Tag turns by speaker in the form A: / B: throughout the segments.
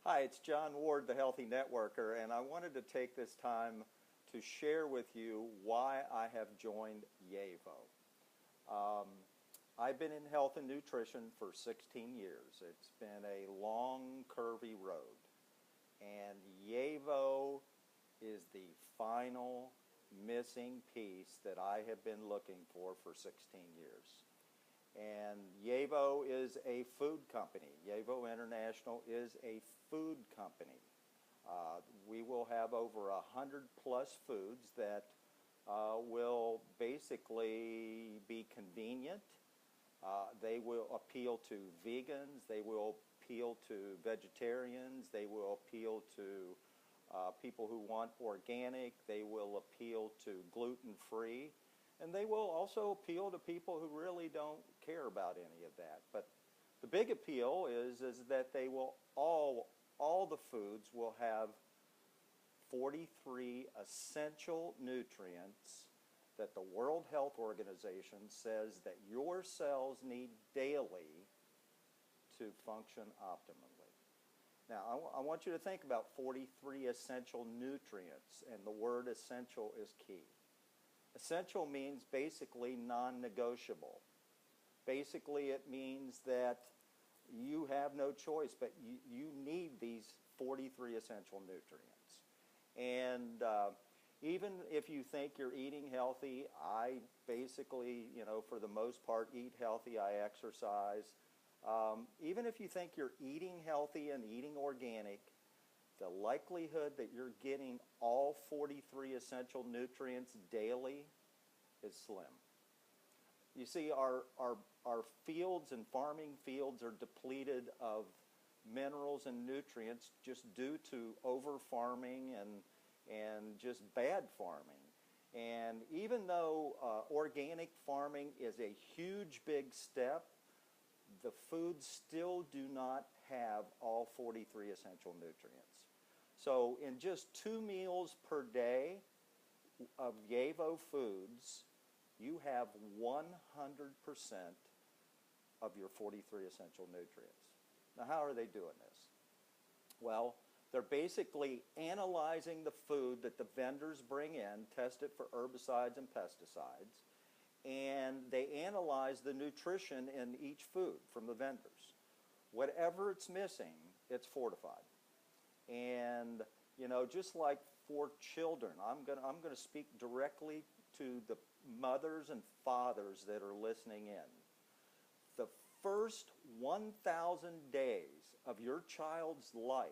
A: Hi, it's John Ward, the Healthy Networker, and I wanted to take this time to share with you why I have joined YEVO. I've been in health and nutrition for 16 years. It's been a long, curvy road, and YEVO is the final missing piece that I have been looking for 16 years. And YEVO is a food company. YEVO International is a food company. We will have over 100+ foods that will basically be convenient. They will appeal to vegans. They will appeal to vegetarians. They will appeal to people who want organic. They will appeal to gluten-free. And they will also appeal to people who really don't care about any of that. But the big appeal is that they will all the foods will have 43 essential nutrients that the World Health Organization says that your cells need daily to function optimally. Now, I want you to think about 43 essential nutrients, and the word essential is key. Essential means basically non-negotiable. Basically, it means that you have no choice, but you need these 43 essential nutrients. And even if you think you're eating healthy, I basically, for the most part, eat healthy. I exercise. Even if you think you're eating healthy and eating organic, the likelihood that you're getting all 43 essential nutrients daily is slim. You see, our fields and farming fields are depleted of minerals and nutrients just due to over-farming and just bad farming. And even though organic farming is a huge, big step, the foods still do not have all 43 essential nutrients. So in just 2 meals per day of YEVO foods, you have 100% of your 43 essential nutrients. Now, how are they doing this? Well, they're basically analyzing the food that the vendors bring in, test it for herbicides and pesticides, and they analyze the nutrition in each food from the vendors. Whatever it's missing, it's fortified. And, just like for children, I'm gonna speak directly to the mothers and fathers that are listening in. The first 1,000 days of your child's life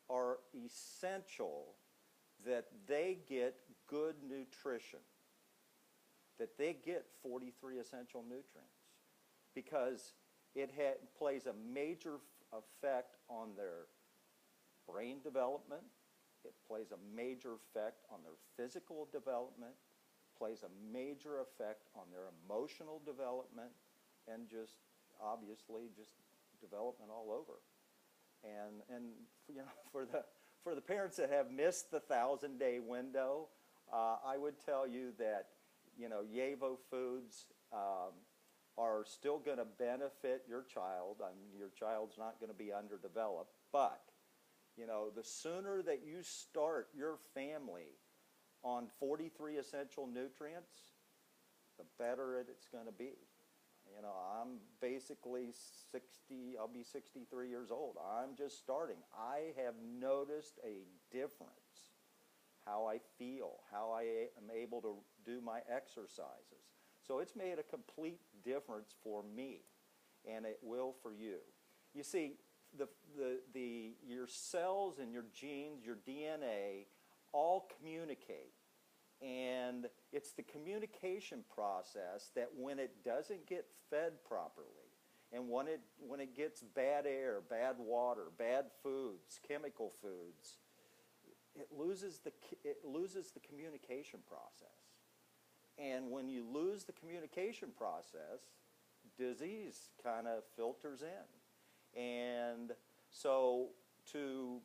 A: are essential that they get good nutrition, that they get 43 essential nutrients, because it plays a major effect on their brain development. It plays a major effect on their physical development, plays a major effect on their emotional development, and just obviously just development all over. And for the parents that have missed the 1,000-day window, I would tell you that YEVO foods are still going to benefit your child. I mean, your child's not going to be underdeveloped, but the sooner that you start your family on 43 essential nutrients, the better it's going to be. I'm basically 60, I'll be 63 years old. I'm just starting. I have noticed a difference, how I feel, how I am able to do my exercises. So it's made a complete difference for me, and it will for you. You see, your cells and your genes, your DNA, all communicate. And it's the communication process that when it doesn't get fed properly, and when it gets bad air, bad water, bad foods, chemical foods, it loses the communication process. And when you lose the communication process, disease kind of filters in. And so to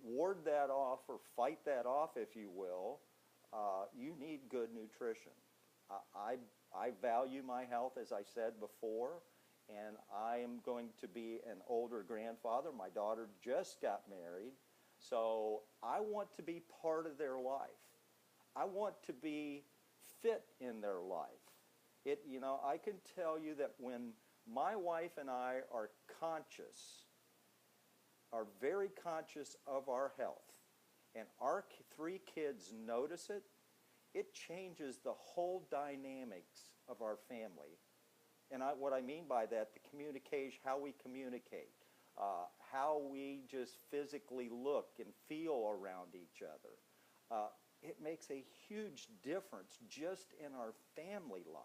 A: ward that off, or fight that off, if you will, you need good nutrition. I value my health, as I said before, and I am going to be an older grandfather. My daughter just got married, so I want to be part of their life. I want to be fit in their life. I can tell you that when my wife and I are very conscious of our health, and our 3 kids notice it, it changes the whole dynamics of our family. And what I mean by that, the communication, how we communicate, how we just physically look and feel around each other. It makes a huge difference just in our family life.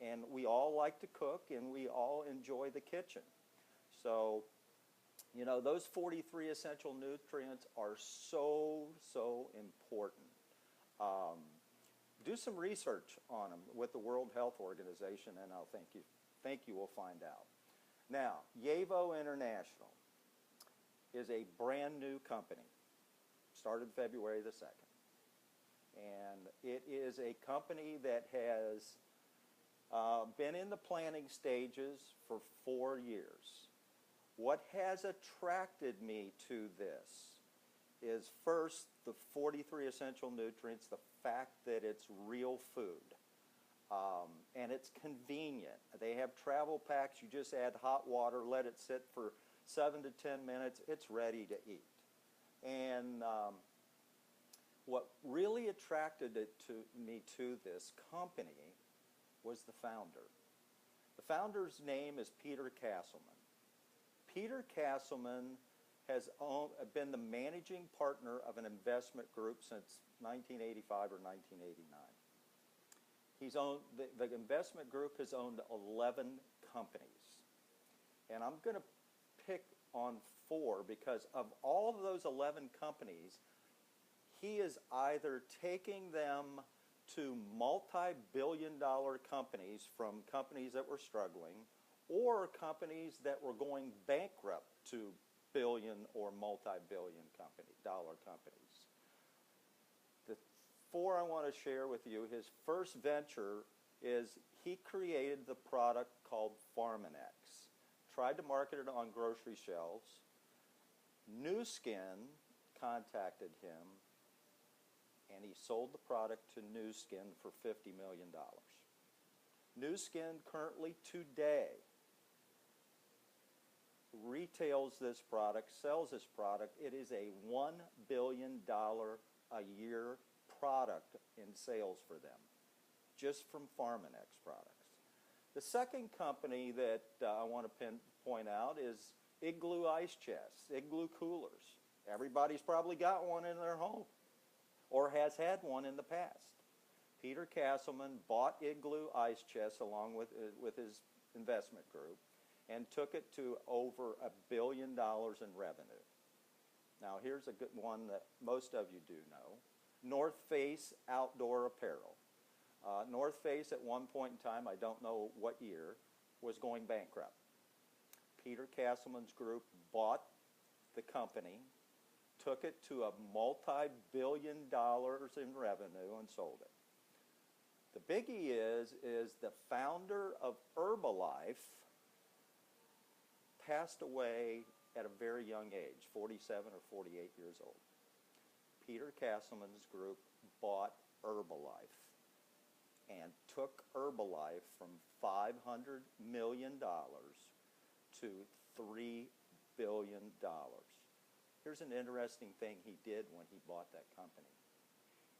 A: And we all like to cook, and we all enjoy the kitchen. So, those 43 essential nutrients are so, so important. Do some research on them with the World Health Organization, and I'll think you will find out. Now, YEVO International is a brand new company. Started February the 2nd. And it is a company that has been in the planning stages for 4 years. What has attracted me to this is first the 43 essential nutrients, the fact that it's real food, and it's convenient. They have travel packs. You just add hot water, let it sit for 7 to 10 minutes. It's ready to eat. And what really attracted me to this company was the founder. The founder's name is Peter Castleman. Peter Castleman has been the managing partner of an investment group since 1985 or 1989. He's owned, the investment group has owned 11 companies. And I'm going to pick on 4 because of all of those 11 companies, he is either taking them to multi-billion-dollar companies from companies that were struggling or companies that were going bankrupt to billion or multi-billion dollar companies. The 4 I want to share with you, his first venture is he created the product called Pharmanex. Tried to market it on grocery shelves. New Skin contacted him, and he sold the product to New Skin for $50 million. New Skin currently today retails this product, sells this product. It is a $1 billion a year product in sales for them, just from Pharmanex products. The second company that I want to point out is Igloo Ice Chests, Igloo Coolers. Everybody's probably got one in their home or has had one in the past. Peter Castleman bought Igloo Ice Chests along with his investment group and took it to over $1 billion in revenue. Now here's a good one that most of you do know. North Face Outdoor Apparel. North Face at one point in time, I don't know what year, was going bankrupt. Peter Castleman's group bought the company, took it to a multi-billion dollars in revenue and sold it. The biggie is the founder of Herbalife passed away at a very young age, 47 or 48 years old. Peter Castleman's group bought Herbalife and took Herbalife from $500 million to $3 billion. Here's an interesting thing he did when he bought that company.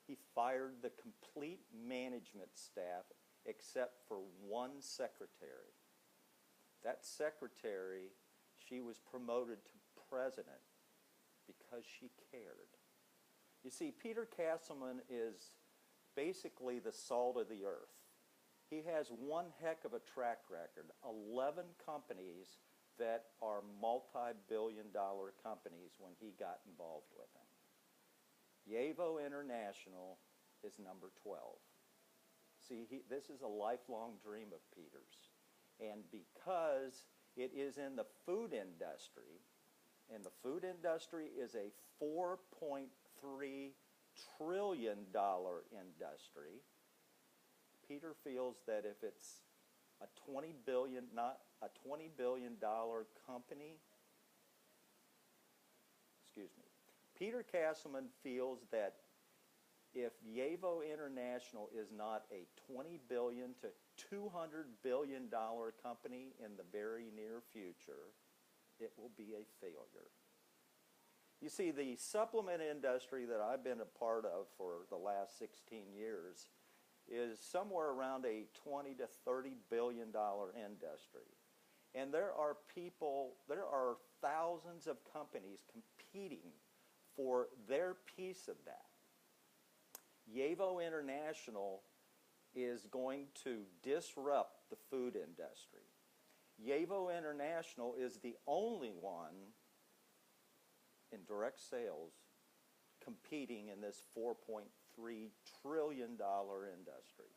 A: He fired the complete management staff except for one secretary. That secretary, she was promoted to president because she cared. You see, Peter Castleman is basically the salt of the earth. He has one heck of a track record, 11 companies that are multi-billion dollar companies when he got involved with them. YEVO International is number 12. See, this is a lifelong dream of Peter's. And because it is in the food industry, and the food industry is a $4.3 trillion industry, Peter feels that if it's a $20 billion, not a $20 billion company. Excuse me. Peter Castleman feels that if YEVO International is not a $20 billion to $200 billion company in the very near future, it will be a failure. You see, the supplement industry that I've been a part of for the last 16 years is somewhere around a $20 to $30 billion industry. And there are thousands of companies competing for their piece of that. YEVO International is going to disrupt the food industry. YEVO International is the only one in direct sales competing in this $4.3 trillion industry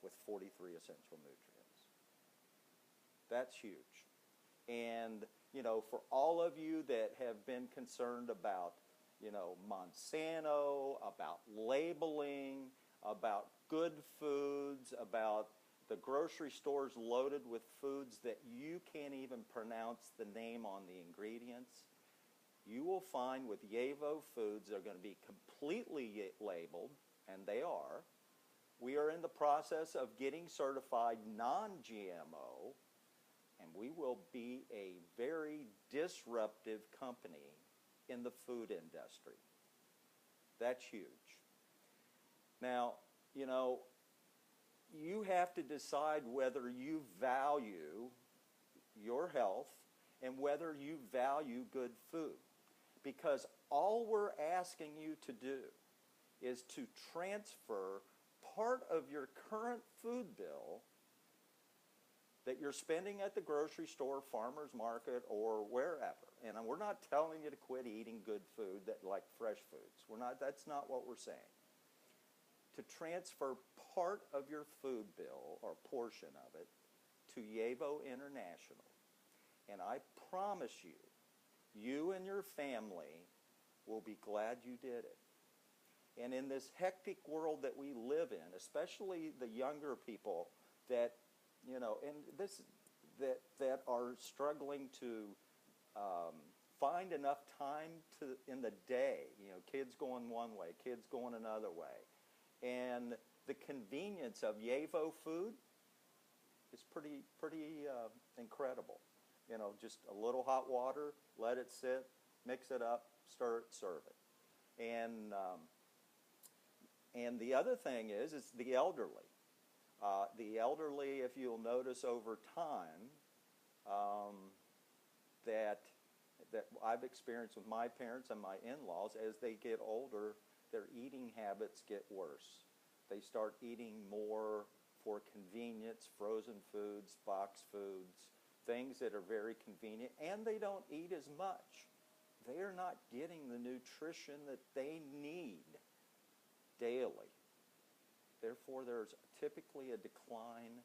A: with 43 essential nutrients. That's huge. And, you know, for all of you that have been concerned about, you know, Monsanto, about labeling, about good foods, about the grocery stores loaded with foods that you can't even pronounce the name on the ingredients, you will find with YEVO foods they're going to be completely labeled, and they are. We are in the process of getting certified non-GMO, and we will be a very disruptive company in the food industry. That's huge. Now, you know, you have to decide whether you value your health and whether you value good food. Because all we're asking you to do is to transfer part of your current food bill that you're spending at the grocery store, farmer's market, or wherever. And we're not telling you to quit eating good food like fresh foods. That's not what we're saying. To transfer part of your food bill or portion of it to YEVO International. And I promise you, you and your family will be glad you did it. And in this hectic world that we live in, especially the younger people that, you know, and that are struggling to find enough time in the day, you know, kids going one way, kids going another way. And the convenience of YEVO food is pretty incredible. You know, just a little hot water, let it sit, mix it up, stir it, serve it. And the other thing is the elderly. The elderly, if you'll notice over time, that I've experienced with my parents and my in-laws, as they get older, their eating habits get worse. They start eating more for convenience, frozen foods, box foods, things that are very convenient, and they don't eat as much. They are not getting the nutrition that they need daily. Therefore, there's typically a decline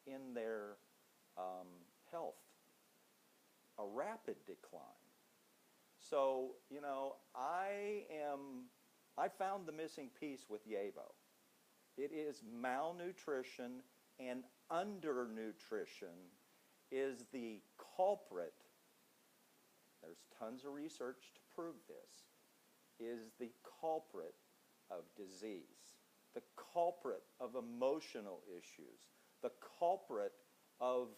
A: in their health, a rapid decline. So, you know, I found the missing piece with YEVO. It is malnutrition and undernutrition is the culprit. There's tons of research to prove this. Is the culprit of disease, the culprit of emotional issues, the culprit of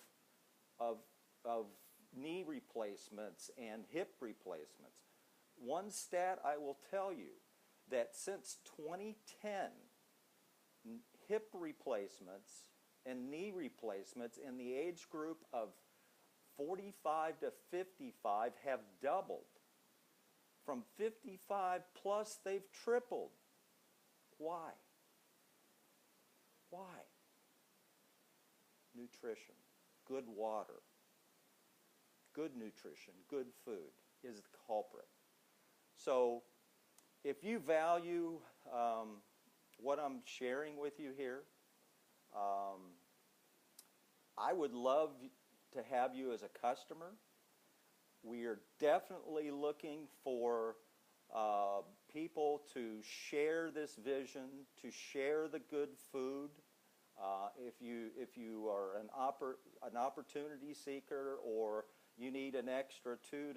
A: knee replacements and hip replacements. One stat I will tell you, that since 2010, hip replacements and knee replacements in the age group of 45 to 55 have doubled. From 55 plus, they've tripled. Why? Why? Nutrition, good water, good nutrition, good food is the culprit. So if you value what I'm sharing with you here, I would love to have you as a customer. We are definitely looking for people to share this vision, to share the good food. If you are an opportunity seeker, or you need an extra 2 to